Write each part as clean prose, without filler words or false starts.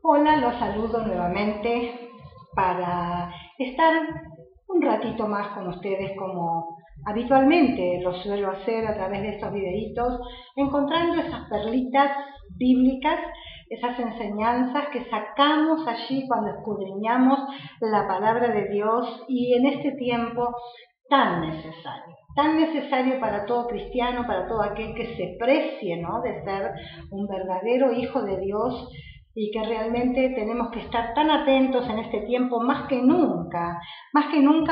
Hola, los saludo nuevamente para estar un ratito más con ustedes como habitualmente lo suelo hacer a través de estos videitos, encontrando esas perlitas bíblicas, esas enseñanzas que sacamos allí cuando escudriñamos la palabra de Dios y en este tiempo tan necesario para todo cristiano, para todo aquel que se precie, ¿no?, de ser un verdadero hijo de Dios, y que realmente tenemos que estar tan atentos en este tiempo más que nunca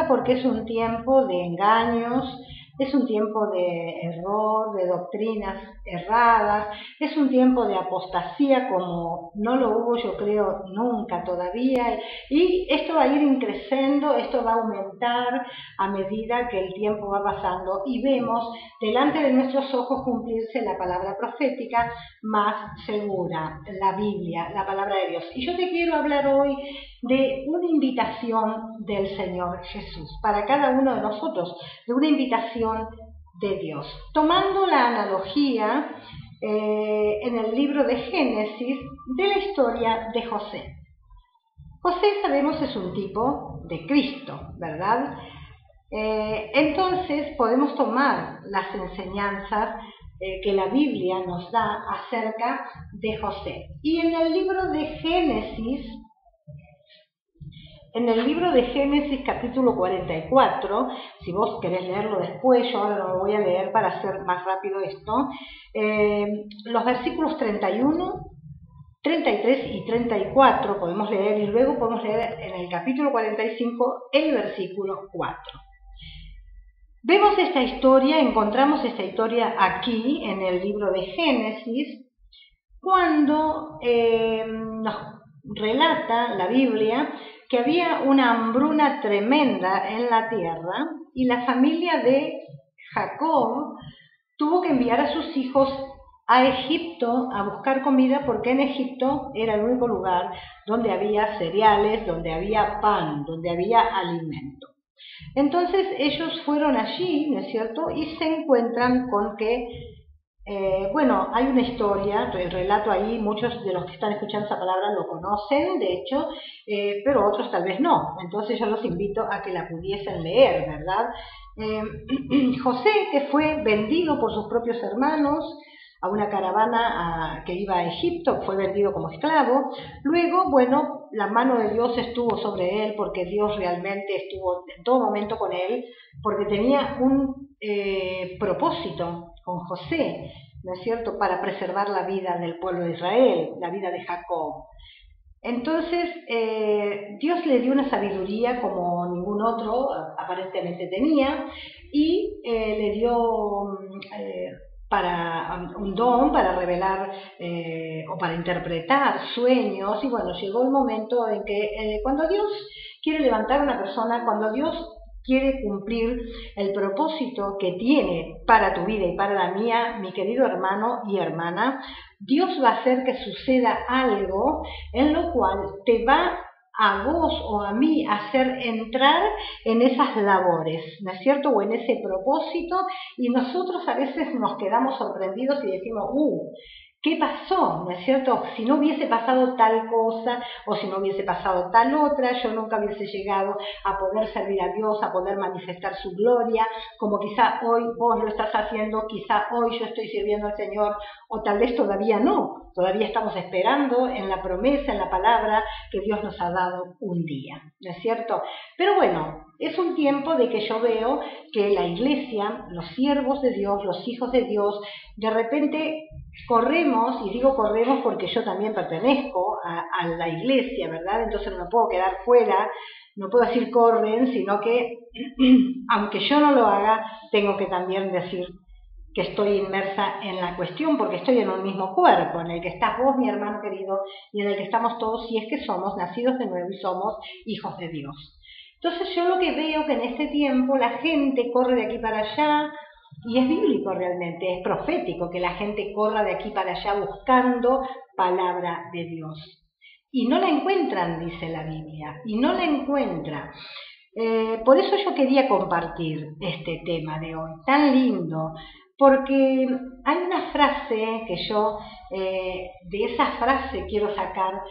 porque es un tiempo de engaños, es un tiempo de error, de doctrinas erradas, es un tiempo de apostasía como no lo hubo, yo creo, nunca todavía, y esto va a ir creciendo, esto va a aumentar a medida que el tiempo va pasando y vemos delante de nuestros ojos cumplirse la palabra profética más segura, la Biblia, la palabra de Dios. Y yo te quiero hablar hoy de una invitación del Señor Jesús para cada uno de nosotros, de una invitación de Dios. Tomando la analogía en el libro de Génesis de la historia de José. José, sabemos, es un tipo de Cristo, ¿verdad? Entonces podemos tomar las enseñanzas que la Biblia nos da acerca de José. Y en el libro de Génesis capítulo 44, si vos querés leerlo después, yo ahora lo voy a leer para hacer más rápido esto, los versículos 31, 33 y 34 podemos leer, y luego podemos leer en el capítulo 45 el versículo 4. Vemos esta historia, encontramos esta historia aquí en el libro de Génesis, cuando nos relata la Biblia que había una hambruna tremenda en la tierra y la familia de Jacob tuvo que enviar a sus hijos a Egipto a buscar comida, porque en Egipto era el único lugar donde había cereales, donde había pan, donde había alimento. Entonces ellos fueron allí, ¿no es cierto?, y se encuentran con que, hay una historia, el relato ahí, muchos de los que están escuchando esa palabra lo conocen, de hecho, pero otros tal vez no. Entonces yo los invito a que la pudiesen leer, ¿verdad? José, que fue vendido por sus propios hermanos a una caravana que iba a Egipto, fue vendido como esclavo. Luego, la mano de Dios estuvo sobre él, porque Dios realmente estuvo en todo momento con él, porque tenía un propósito con José, ¿no es cierto?, para preservar la vida del pueblo de Israel, la vida de Jacob. Entonces, Dios le dio una sabiduría como ningún otro aparentemente tenía, y le dio para un don para revelar o para interpretar sueños. Y llegó el momento en que cuando Dios quiere levantar a una persona, cuando Dios quiere cumplir el propósito que tiene para tu vida y para la mía, mi querido hermano y hermana, Dios va a hacer que suceda algo en lo cual te va a vos o a mí hacer entrar en esas labores, ¿no es cierto?, o en ese propósito, y nosotros a veces nos quedamos sorprendidos y decimos, ¿qué pasó? ¿No es cierto? Si no hubiese pasado tal cosa, o si no hubiese pasado tal otra, yo nunca hubiese llegado a poder servir a Dios, a poder manifestar su gloria, como quizá hoy vos lo estás haciendo, quizá hoy yo estoy sirviendo al Señor, o tal vez todavía no, todavía estamos esperando en la promesa, en la palabra que Dios nos ha dado un día, ¿no es cierto? Pero es un tiempo de que yo veo que la iglesia, los siervos de Dios, los hijos de Dios, de repente corremos, y digo corremos porque yo también pertenezco a la iglesia, ¿verdad? Entonces no me puedo quedar fuera, no puedo decir corren, sino que aunque yo no lo haga, tengo que también decir que estoy inmersa en la cuestión, porque estoy en un mismo cuerpo, en el que estás vos, mi hermano querido, y en el que estamos todos, si es que somos nacidos de nuevo y somos hijos de Dios. Entonces yo lo que veo que en este tiempo la gente corre de aquí para allá, y es bíblico realmente, es profético que la gente corra de aquí para allá buscando palabra de Dios. Y no la encuentran, dice la Biblia, y no la encuentran. Por eso yo quería compartir este tema de hoy, tan lindo, porque hay una frase que yo, de esa frase quiero sacar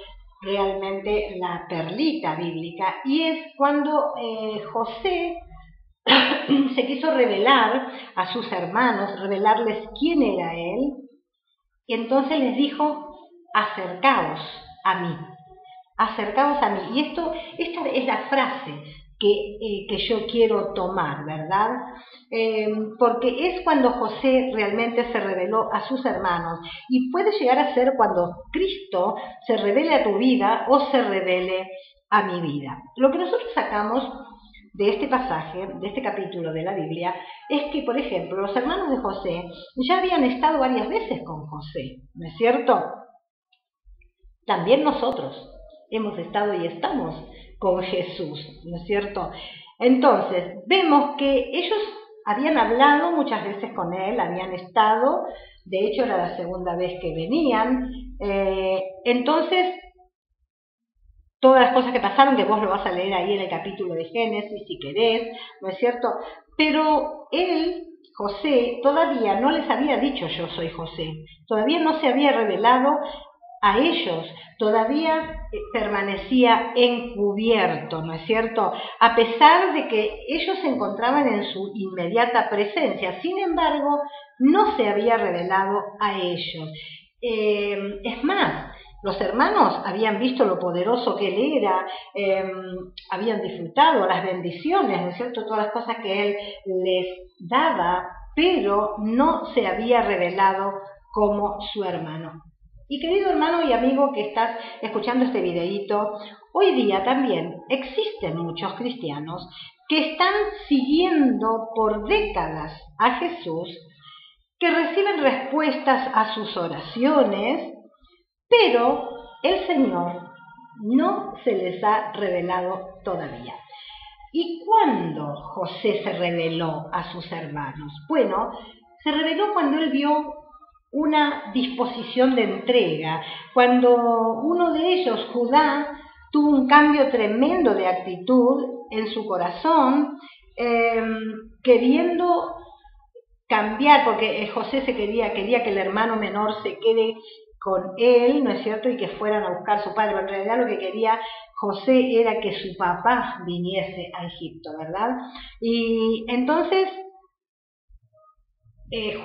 realmente la perlita bíblica, y es cuando José se quiso revelar a sus hermanos, revelarles quién era él, y entonces les dijo: acercaos a mí, acercaos a mí. Y esta es la frase que yo quiero tomar, ¿verdad? Porque es cuando José realmente se reveló a sus hermanos, y puede llegar a ser cuando Cristo se revele a tu vida o se revele a mi vida. Lo que nosotros sacamos de este pasaje, de este capítulo de la Biblia, es que, por ejemplo, los hermanos de José ya habían estado varias veces con José, ¿no es cierto? También nosotros hemos estado y estamos con Jesús, ¿no es cierto? Entonces, vemos que ellos habían hablado muchas veces con él, habían estado, de hecho era la segunda vez que venían, entonces, todas las cosas que pasaron, que vos lo vas a leer ahí en el capítulo de Génesis, si querés, ¿no es cierto? Pero él, José, todavía no les había dicho: yo soy José, todavía no se había revelado a ellos, todavía permanecía encubierto, ¿no es cierto? A pesar de que ellos se encontraban en su inmediata presencia, sin embargo, no se había revelado a ellos. Es más, los hermanos habían visto lo poderoso que él era, habían disfrutado las bendiciones, ¿no es cierto?, todas las cosas que él les daba, pero no se había revelado como su hermano. Y querido hermano y amigo que estás escuchando este videíto, hoy día también existen muchos cristianos que están siguiendo por décadas a Jesús, que reciben respuestas a sus oraciones, pero el Señor no se les ha revelado todavía. ¿Y cuándo José se reveló a sus hermanos? Bueno, se reveló cuando él vio una disposición de entrega, cuando uno de ellos, Judá, tuvo un cambio tremendo de actitud en su corazón, queriendo cambiar, porque José quería que el hermano menor se quede con él, ¿no es cierto?, y que fueran a buscar a su padre. En realidad lo que quería José era que su papá viniese a Egipto, ¿verdad? Y entonces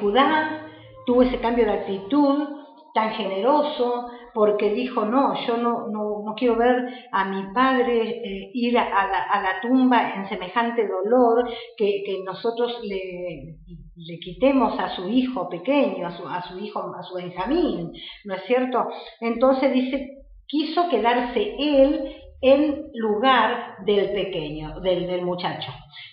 Judá tuvo ese cambio de actitud tan generoso, porque dijo: no, yo no quiero ver a mi padre ir a la tumba en semejante dolor, que nosotros le quitemos a su hijo pequeño, a su Benjamín, ¿no es cierto? Entonces dice, quiso quedarse él en lugar del pequeño, del muchacho.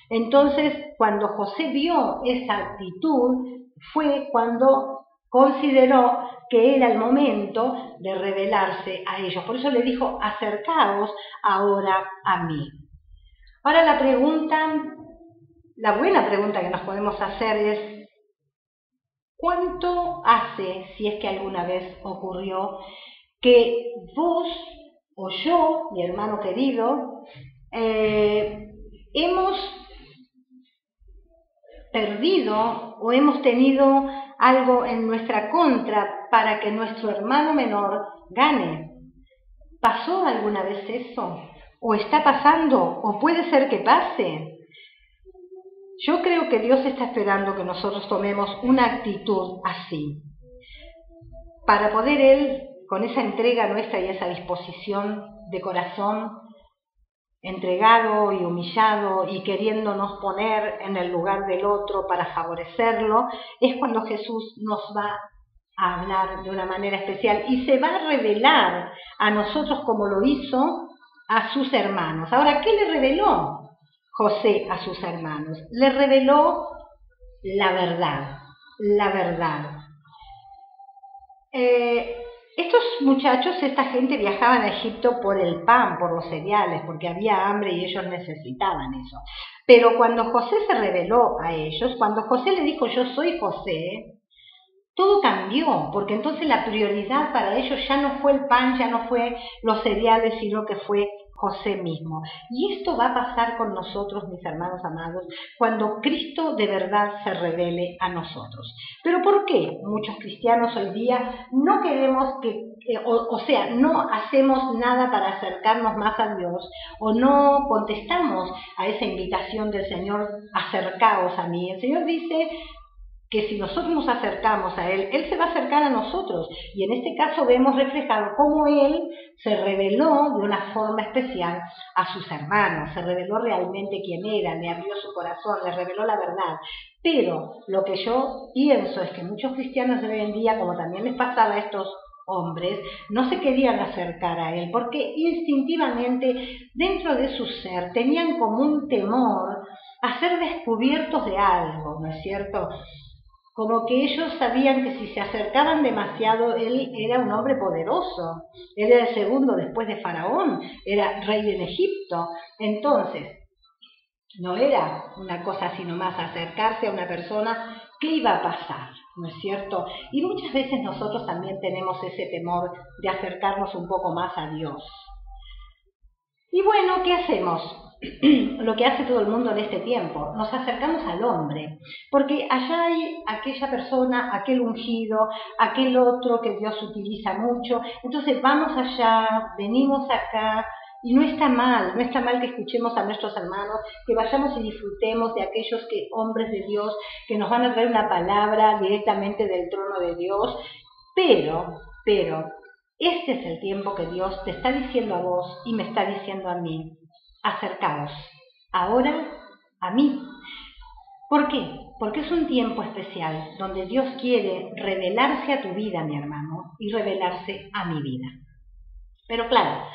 Entonces, cuando José vio esa actitud, fue cuando consideró que era el momento de revelarse a ellos. Por eso le dijo: acercaos ahora a mí. Ahora la buena pregunta que nos podemos hacer es: ¿cuánto hace, si es que alguna vez ocurrió, que vos o yo, mi hermano querido, hemos perdido o hemos tenido algo en nuestra contra para que nuestro hermano menor gane? ¿Pasó alguna vez eso? ¿O está pasando? ¿O puede ser que pase? Yo creo que Dios está esperando que nosotros tomemos una actitud así, para poder Él, con esa entrega nuestra y esa disposición de corazón, entregado y humillado y queriéndonos poner en el lugar del otro para favorecerlo, es cuando Jesús nos va a hablar de una manera especial y se va a revelar a nosotros como lo hizo a sus hermanos. Ahora, ¿qué le reveló José a sus hermanos? Le reveló la verdad, la verdad. Estos muchachos, esta gente, viajaban a Egipto por el pan, por los cereales, porque había hambre y ellos necesitaban eso. Pero cuando José se reveló a ellos, cuando José le dijo: yo soy José, todo cambió, porque entonces la prioridad para ellos ya no fue el pan, ya no fue los cereales, sino que fue José mismo. Y esto va a pasar con nosotros, mis hermanos amados, cuando Cristo de verdad se revele a nosotros. ¿Pero por qué muchos cristianos hoy día no queremos no hacemos nada para acercarnos más a Dios, o no contestamos a esa invitación del Señor, acercaos a mí? El Señor dice que si nosotros nos acercamos a Él, Él se va a acercar a nosotros. Y en este caso vemos reflejado cómo Él se reveló de una forma especial a sus hermanos, se reveló realmente quién era, le abrió su corazón, le reveló la verdad. Pero lo que yo pienso es que muchos cristianos de hoy en día, como también les pasaba a estos hombres, no se querían acercar a Él, porque instintivamente dentro de su ser tenían como un temor a ser descubiertos de algo, ¿no es cierto? Como que ellos sabían que si se acercaban demasiado, él era un hombre poderoso, él era el segundo después de Faraón, era rey en Egipto. Entonces, no era una cosa así nomás acercarse a una persona. ¿Qué iba a pasar? ¿No es cierto? Y muchas veces nosotros también tenemos ese temor de acercarnos un poco más a Dios. Y bueno, ¿qué hacemos? Lo que hace todo el mundo en este tiempo, nos acercamos al hombre, porque allá hay aquella persona, aquel ungido, aquel otro que Dios utiliza mucho, entonces vamos allá, venimos acá, y no está mal que escuchemos a nuestros hermanos, que vayamos y disfrutemos de aquellos hombres de Dios, que nos van a traer una palabra directamente del trono de Dios, pero, este es el tiempo que Dios te está diciendo a vos y me está diciendo a mí. Acercaos ahora a mí. ¿Por qué? Porque es un tiempo especial donde Dios quiere revelarse a tu vida, mi hermano, y revelarse a mi vida. Pero claro,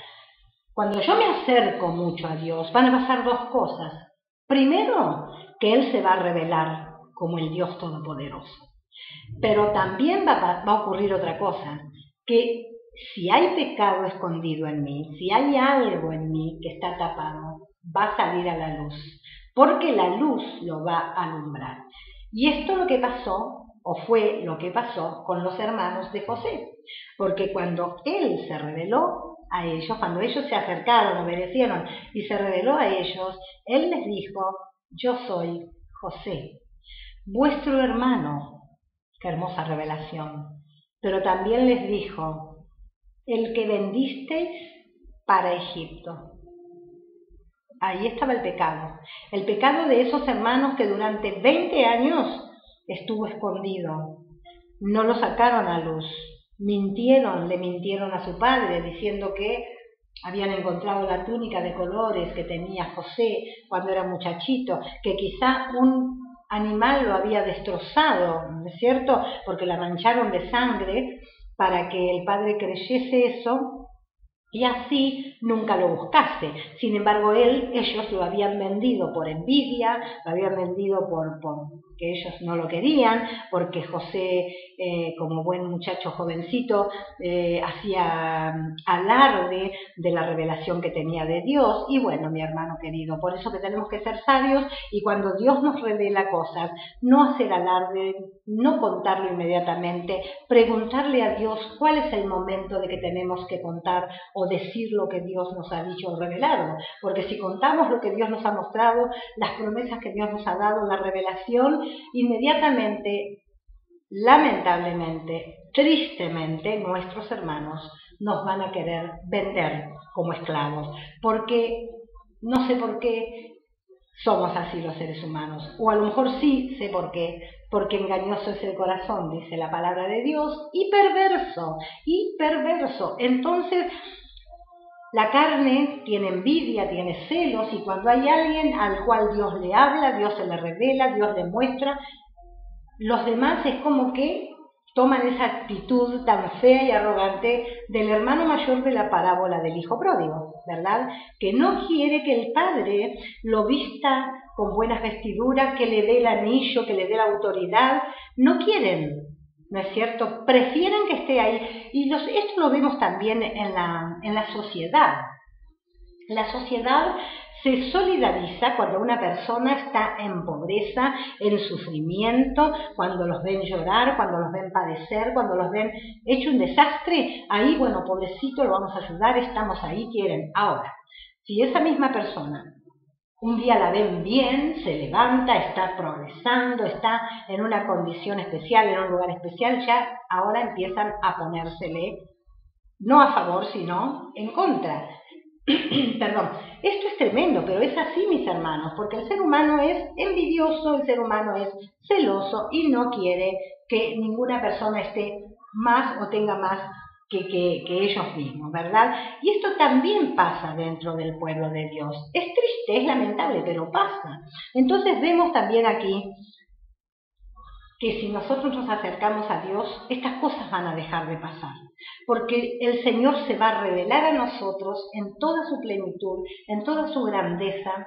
cuando yo me acerco mucho a Dios, van a pasar dos cosas. Primero, que Él se va a revelar como el Dios Todopoderoso. Pero también va a ocurrir otra cosa, que si hay pecado escondido en mí, si hay algo en mí que está tapado, va a salir a la luz, porque la luz lo va a alumbrar. Y esto lo que pasó, o fue lo que pasó con los hermanos de José, porque cuando él se reveló a ellos, cuando ellos se acercaron, obedecieron y se reveló a ellos, él les dijo: yo soy José, vuestro hermano. Qué hermosa revelación. Pero también les dijo: el que vendisteis para Egipto. Ahí estaba el pecado de esos hermanos que durante 20 años estuvo escondido, no lo sacaron a luz, le mintieron a su padre diciendo que habían encontrado la túnica de colores que tenía José cuando era muchachito, que quizá un animal lo había destrozado, ¿no es cierto?, porque la mancharon de sangre, para que el padre creyese eso y así nunca lo buscase. Sin embargo, ellos lo habían vendido por envidia, lo habían vendido por que ellos no lo querían, porque José, como buen muchacho jovencito, hacía alarde de la revelación que tenía de Dios. Y bueno, mi hermano querido, por eso que tenemos que ser sabios, y cuando Dios nos revela cosas, no hacer alarde, no contarlo inmediatamente, preguntarle a Dios cuál es el momento de que tenemos que contar o decir lo que Dios nos ha dicho o revelado, porque si contamos lo que Dios nos ha mostrado, las promesas que Dios nos ha dado, la revelación, inmediatamente, lamentablemente, tristemente, nuestros hermanos nos van a querer vender como esclavos, porque no sé por qué somos así los seres humanos, o a lo mejor sí sé por qué, porque engañoso es el corazón, dice la palabra de Dios, y perverso. Entonces, la carne tiene envidia, tiene celos, y cuando hay alguien al cual Dios le habla, Dios se le revela, Dios le muestra, los demás es como que toman esa actitud tan fea y arrogante del hermano mayor de la parábola del hijo pródigo, ¿verdad? Que no quiere que el padre lo vista con buenas vestiduras, que le dé el anillo, que le dé la autoridad. No quieren, ¿no es cierto? Prefieren que esté ahí. Y esto lo vemos también en la sociedad. La sociedad se solidariza cuando una persona está en pobreza, en sufrimiento, cuando los ven llorar, cuando los ven padecer, cuando los ven hecho un desastre. Ahí, bueno, pobrecito, lo vamos a ayudar, estamos ahí, quieren. Ahora, Si esa misma persona un día la ven bien, se levanta, está progresando, está en una condición especial, en un lugar especial, ya ahora empiezan a ponérsele no a favor, sino en contra. Perdón, esto es tremendo, pero es así, mis hermanos, porque el ser humano es envidioso, el ser humano es celoso y no quiere que ninguna persona esté más o tenga más que ellos mismos, ¿verdad? Y esto también pasa dentro del pueblo de Dios. Es triste, es lamentable, pero pasa. Entonces vemos también aquí que si nosotros nos acercamos a Dios, estas cosas van a dejar de pasar, porque el Señor se va a revelar a nosotros en toda su plenitud, en toda su grandeza,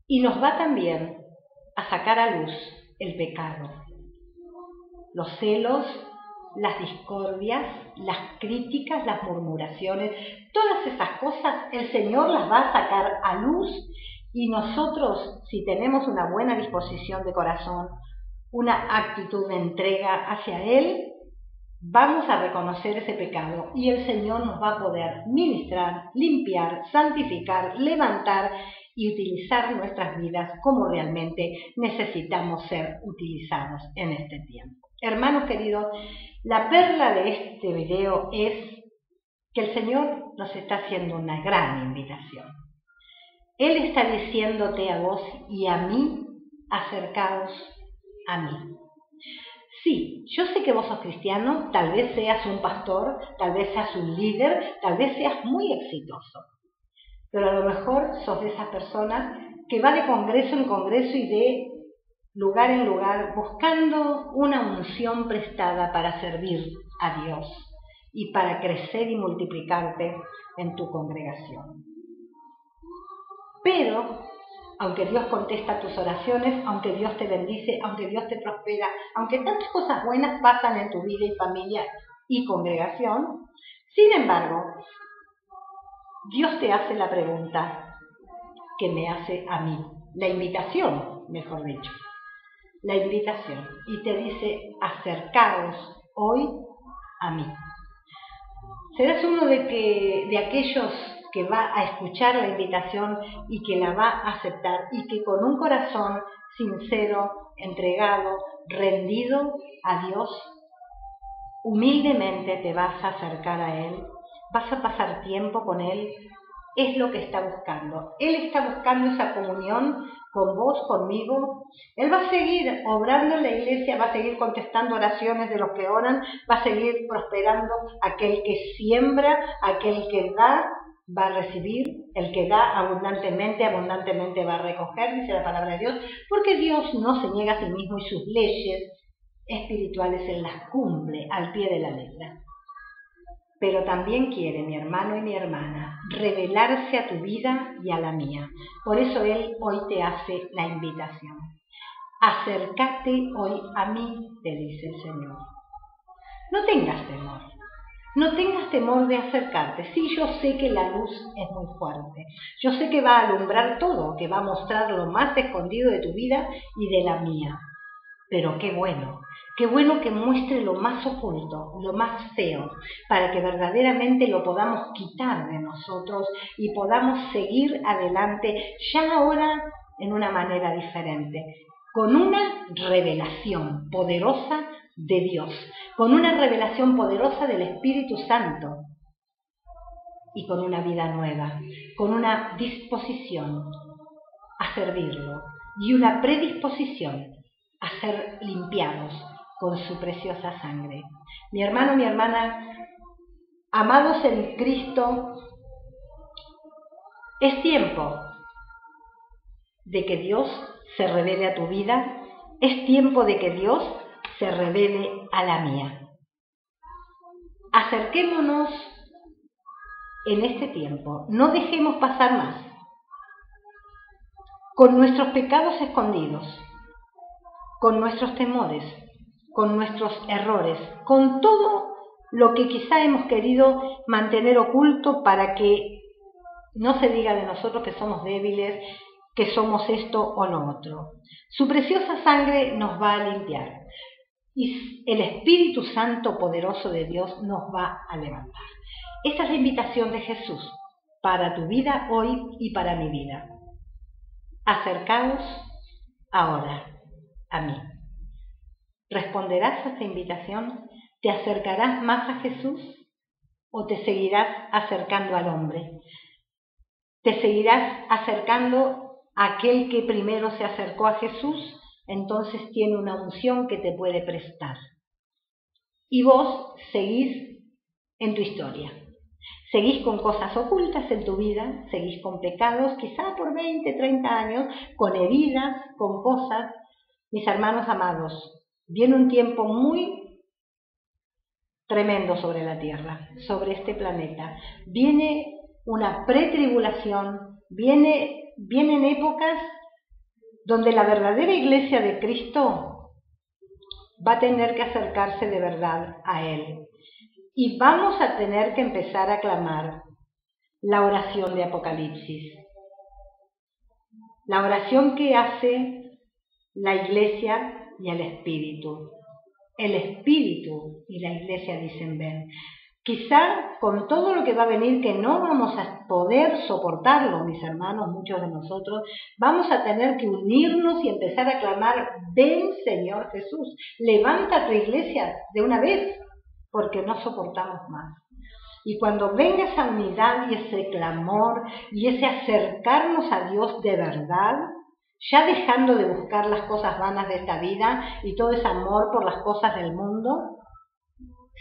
y nos va también a sacar a luz el pecado, los celos, las discordias, las críticas, las murmuraciones, todas esas cosas el Señor las va a sacar a luz, y nosotros, si tenemos una buena disposición de corazón, una actitud de entrega hacia Él, vamos a reconocer ese pecado y el Señor nos va a poder ministrar, limpiar, santificar, levantar y utilizar nuestras vidas como realmente necesitamos ser utilizados en este tiempo. Hermanos queridos, la perla de este video es que el Señor nos está haciendo una gran invitación. Él está diciéndote a vos y a mí, acercaos a mí. Sí, yo sé que vos sos cristiano, tal vez seas un pastor, tal vez seas un líder, tal vez seas muy exitoso, pero a lo mejor sos de esas personas que va de congreso en congreso y de lugar en lugar buscando una unción prestada para servir a Dios y para crecer y multiplicarte en tu congregación. Pero aunque Dios contesta tus oraciones, aunque Dios te bendice, aunque Dios te prospera, aunque tantas cosas buenas pasan en tu vida y familia y congregación, sin embargo, Dios te hace la pregunta que me hace a mí, la invitación, mejor dicho, la invitación, y te dice, acercaos hoy a mí. Serás uno de aquellos que va a escuchar la invitación y que la va a aceptar y que con un corazón sincero, entregado, rendido a Dios, humildemente te vas a acercar a Él, vas a pasar tiempo con Él, es lo que está buscando. Él está buscando esa comunión con vos, conmigo. Él va a seguir obrando en la iglesia, va a seguir contestando oraciones de los que oran, va a seguir prosperando aquel que siembra, aquel que da, va a recibir, el que da abundantemente, abundantemente va a recoger, dice la palabra de Dios, porque Dios no se niega a sí mismo y sus leyes espirituales Él las cumple al pie de la letra. Pero también quiere, mi hermano y mi hermana, revelarse a tu vida y a la mía. Por eso Él hoy te hace la invitación. Acércate hoy a mí, te dice el Señor. No tengas temor. No tengas temor de acercarte. Sí, yo sé que la luz es muy fuerte. Yo sé que va a alumbrar todo, que va a mostrar lo más escondido de tu vida y de la mía. Pero qué bueno que muestre lo más oculto, lo más feo, para que verdaderamente lo podamos quitar de nosotros y podamos seguir adelante ya ahora en una manera diferente, con una revelación poderosa de Dios, con una revelación poderosa del Espíritu Santo y con una vida nueva, con una disposición a servirlo y una predisposición a ser limpiados con su preciosa sangre. Mi hermano, mi hermana, amados en Cristo, es tiempo de que Dios se revele a tu vida, es tiempo de que Dios se revele a la mía. Acerquémonos en este tiempo, no dejemos pasar más, con nuestros pecados escondidos, con nuestros temores, con nuestros errores, con todo lo que quizá hemos querido mantener oculto para que no se diga de nosotros que somos débiles, que somos esto o lo otro. Su preciosa sangre nos va a limpiar y el Espíritu Santo poderoso de Dios nos va a levantar. Esta es la invitación de Jesús para tu vida hoy y para mi vida. Acercaos ahora a mí. ¿Responderás a esta invitación? ¿Te acercarás más a Jesús o te seguirás acercando al hombre? ¿Te seguirás acercando a aquel que primero se acercó a Jesús? Entonces tiene una unción que te puede prestar. Y vos seguís en tu historia. Seguís con cosas ocultas en tu vida, seguís con pecados, quizá por 20, 30 años, con heridas, con cosas. Mis hermanos amados, viene un tiempo muy tremendo sobre la tierra, sobre este planeta. Viene una pretribulación, vienen épocas donde la verdadera iglesia de Cristo va a tener que acercarse de verdad a Él. Y vamos a tener que empezar a clamar la oración de Apocalipsis. La oración que hace la iglesia y el Espíritu. El Espíritu y la iglesia dicen ven. Quizá con todo lo que va a venir, que no vamos a poder soportarlo, mis hermanos, muchos de nosotros, vamos a tener que unirnos y empezar a clamar, ven Señor Jesús, levanta tu iglesia de una vez, porque no soportamos más. Y cuando venga esa unidad y ese clamor y ese acercarnos a Dios de verdad, ya dejando de buscar las cosas vanas de esta vida y todo ese amor por las cosas del mundo,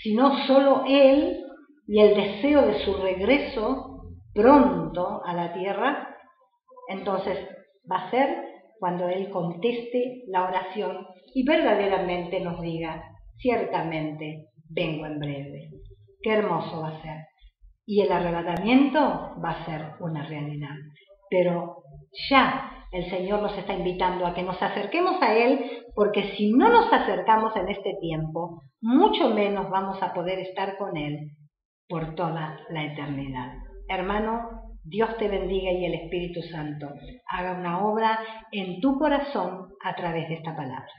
sino solo Él y el deseo de su regreso pronto a la tierra, entonces va a ser cuando Él conteste la oración y verdaderamente nos diga, ciertamente vengo en breve. Qué hermoso va a ser. Y el arrebatamiento va a ser una realidad. Pero ya el Señor nos está invitando a que nos acerquemos a Él, porque si no nos acercamos en este tiempo, mucho menos vamos a poder estar con Él por toda la eternidad. Hermano, Dios te bendiga y el Espíritu Santo haga una obra en tu corazón a través de esta palabra.